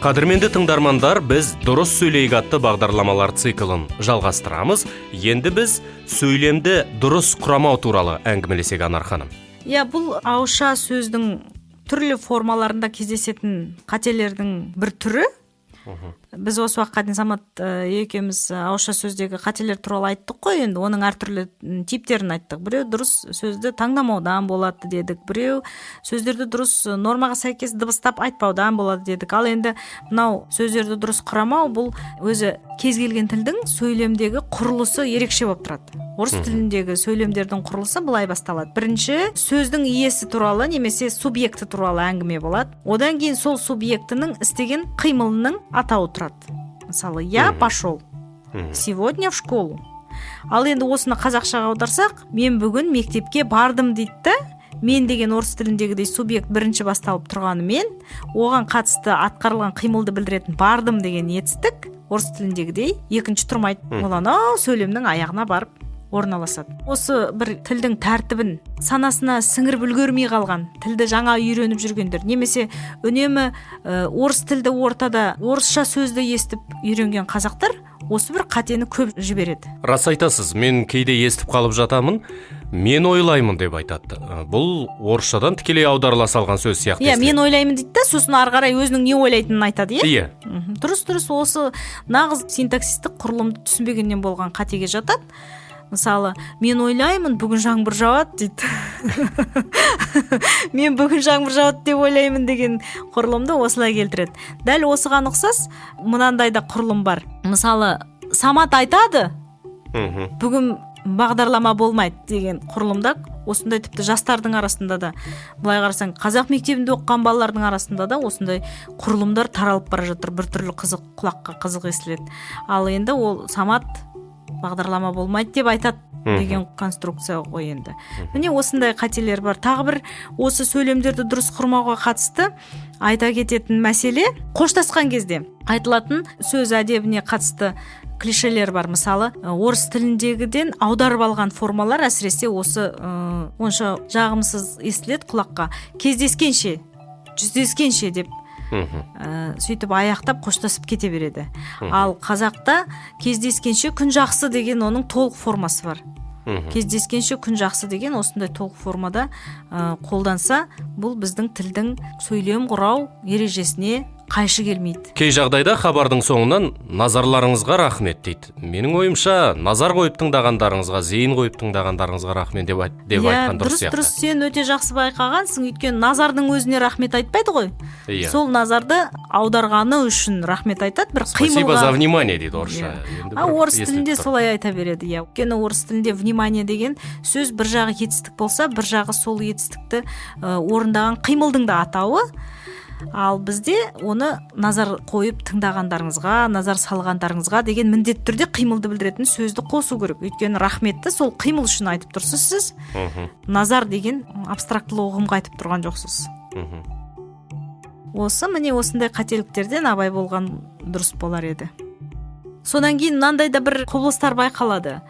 Қадірменді тыңдармандар, біз дұрыс сөйлейік атты бағдарламалар циклын жалғастырамыз. Енді біз сөйлемді дұрыс құрамау туралы әңгімелесек, Анар ханым. Бұл ауызша сөздің түрлі формаларында кездесетін қателердің бір түрі. Біз осы уақытқа дейін Самат екеуміз ауызша сөздегі қателер туралы айттық қой, енді оның әртүрлі типтерін айттық. Біреу дұрыс сөзді таңдамаудан болады дедік, біреу сөздерді дұрыс нормаға сәйкес дыбыстап айтпаудан болады дедік. Ал енді мынау сөздерді дұрыс құрамау, бұл өзі кез келген тілдің сөйлемдегі құрылысы ерекше болып тұрады. Орыс тіліндегі сөйлемдердің құрылысы былай басталады. Бірінші, сөздің иесі туралы немесе субъекті туралы әңгіме болады. Одан кейін сол субъектінің істеген қимылының атауы тұрады. Мысалы, я пошел сегодня в школу. Ал енді осыны қазақшаға аударсақ, мен бүгін мектепке бардым дейді. Мен деген орыс тіліндегідей субъект бірінші басталып тұрғанымен, оған қатысты атқарылған қимылды білдіретін бардым деген етістік орыс тіліндегідей екінші тұрмайды. Ол анау сөйлемнің аяғына барып орналасады. Осы бір тілдің тәртібін санасына сіңіріп үлгермей қалған, тілді жаңа үйреніп жүргендер, немесе үнемі орыс тілді ортада орысша сөзді естіп үйренген қазақтар осы бір қатені көп жібереді. Рас айтасыз, мен кейде естіп қалып жатамын, мен ойлаймын деп айтады. Бұл орысшадан тікелей аударыла салған сөз сияқты. Мен ойлаймын дейді да, сосын ары қарай өзінің не ойлайтынын айтады, иә? Дұрыс, осы нағыз синтаксистік құрылымды түсінбегеннен болған қатеге жатады. Мысалы, мен ойлаймын, бүгін жаңбыр жауады дейді. Мен бүгін жаңбыр жауады деп ойлаймын деген құрылымды осылай келтіреді. Дәл осыған ұқсас, мынандай да құрылым бар. Мысалы, Самат айтады, бүгін бағдарлама болмайды деген құрылымда, осындай тіпті жастардың арасында да, былай қарасаң, қазақ мектебінде оқыған балалардың арасында да осындай құрылымдар таралып бара жатыр, бір түрлі қызық, құлаққа қызық естіледі. Ал енді ол Самат бағдарлама болмайды деп айтады деген конструкция ғой енді. Міне осындай қателер бар. Тағы бір осы сөйлемдерді дұрыс құрмауға қатысты айта кететін мәселе, қоштасқан кезде айтылатын сөз әдебіне қатысты клишелер бар. Мысалы, орыс тіліндегіден аударып алған формалар әсіресе осы онша жағымсыз естіледі құлаққа. Кездескенше, жүздескенше деп сөйтіп аяқтап қоштасып кете береді. Ал қазақта кездескенше күн жақсы деген оның толық формасы бар. Кездескенше күн жақсы деген осындай толық формада қолданса, бұл біздің тілдің сөйлем құрау ережесіне қайшы келмейді. Кей жағдайда хабардың соңынан назарларыңызға рахмет дейді. Менің ойымша, назар қойып тыңдағандарыңызға, зейін қойып тыңдағандарыңызға рахмет деп айтқан дұрыс сияқты. Дұрыс, сен өте жақсы байқағансың, өйткені назардың өзіне рахмет айтпайды ғой. Сол назарды аударғаны үшін рахмет айтады, бір қимылға. Спасибо за внимание дейді орысша. Орыс тілінде солай айта береді. Өйткені орыс тілінде внимание деген сөз бір жағы етістік болса, бір жағы сол етістікті орындаған қимылдың да атауы. Ал бізде оны назар қойып тыңдағандарыңызға, назар салғандарыңызға деген міндетті түрде қимылды білдіретін сөзді қосу керек. Өйткені рахметті сол қимыл үшін айтып тұрсыз сіз. Назар деген абстрактылы ұғымға айтып тұрған жоқсыз. Осы міне осындай қателіктерден абай болған дұрыс болар еді. Содан кейін мынандай да бір құбылыстар байқалады.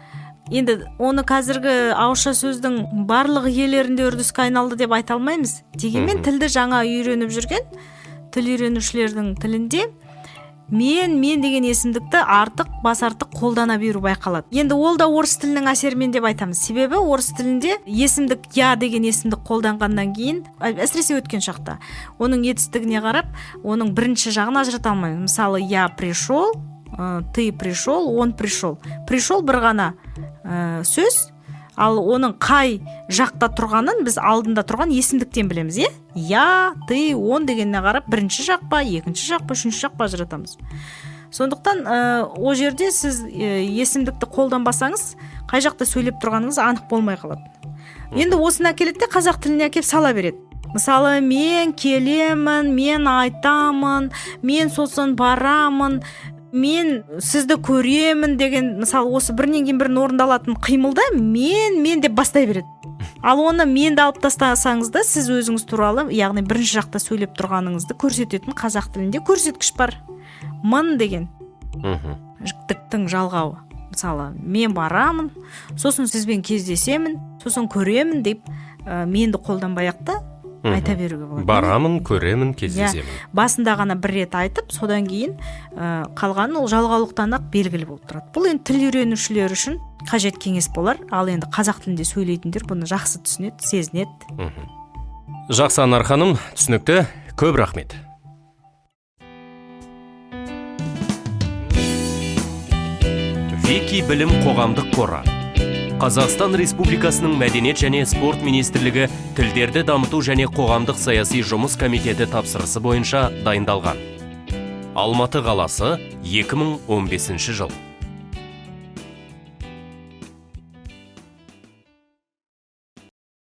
Енді оны қазіргі ауызша сөздің барлық иелерінде үрдіске айналды деп айта алмаймыз. Дегенмен тілді жаңа үйреніп жүрген тіл үйренушілердің тілінде мен деген есімдікті бас артық қолдана беру байқалады. Енді ол да орыс тілінің әсерімен деп айтамыз. Себебі орыс тілінде есімдік я деген есімдік қолданғаннан кейін, әсіресе өткен шақта, оның етістігіне қарап, оның бірінші жағын ажырата алмаймыз. Мысалы, я пришел, ты пришел, он пришел. Пришел бір ғана сөз, ал оның қай жақта тұрғанын біз алдында тұрған есімдіктен білеміз, я, ты, он дегеніне қарап бірінші жақ па, екінші жақ па, үшінші жақ па ажыратамыз. Сондықтан о жерде сіз есімдікті қолданбасаңыз, қай жақта сөйлеп тұрғаныңыз анық болмай қалады. Енді осыны әкеледі де қазақ тіліне әкеліп сала береді. Мысалы, мен келемін, мен айтамын, мен сосын барамын, мен сізді көремін деген, мысалы, осы бірінен кейін бірін орындалатын қимылда мен деп бастай береді. Ал оны менді алып тастасаңыз да, сіз өзіңіз туралы, яғни бірінші жақта сөйлеп тұрғаныңызды көрсететін қазақ тілінде көрсеткіш бар. Мын деген жіктіктің жалғауы. Мысалы, мен барамын, сосын сізбен кездесемін, сосын көремін деп менді қолданбай-ақ та айта беруге болады. Барамын, көремін, кездесемін. Басында ғана бір рет айтып, содан кейін қалғанын ол жалғаулықтан ақ белгілі болып тұрады. Бұл енді тіл үйренушілер үшін қажет кеңес болар, ал енді қазақ тілінде сөйлейтіндер бұны жақсы түсінеді, сезінеді. Жақсы, Анар ханым, түсінікті. Көп рахмет. Вики білім қоғамдық қоры. Қазақстан Республикасының Мәдениет және спорт министрлігі тілдерді дамыту және қоғамдық саяси жұмыс комитеті тапсырысы бойынша дайындалған. Алматы қаласы, 2015 жыл.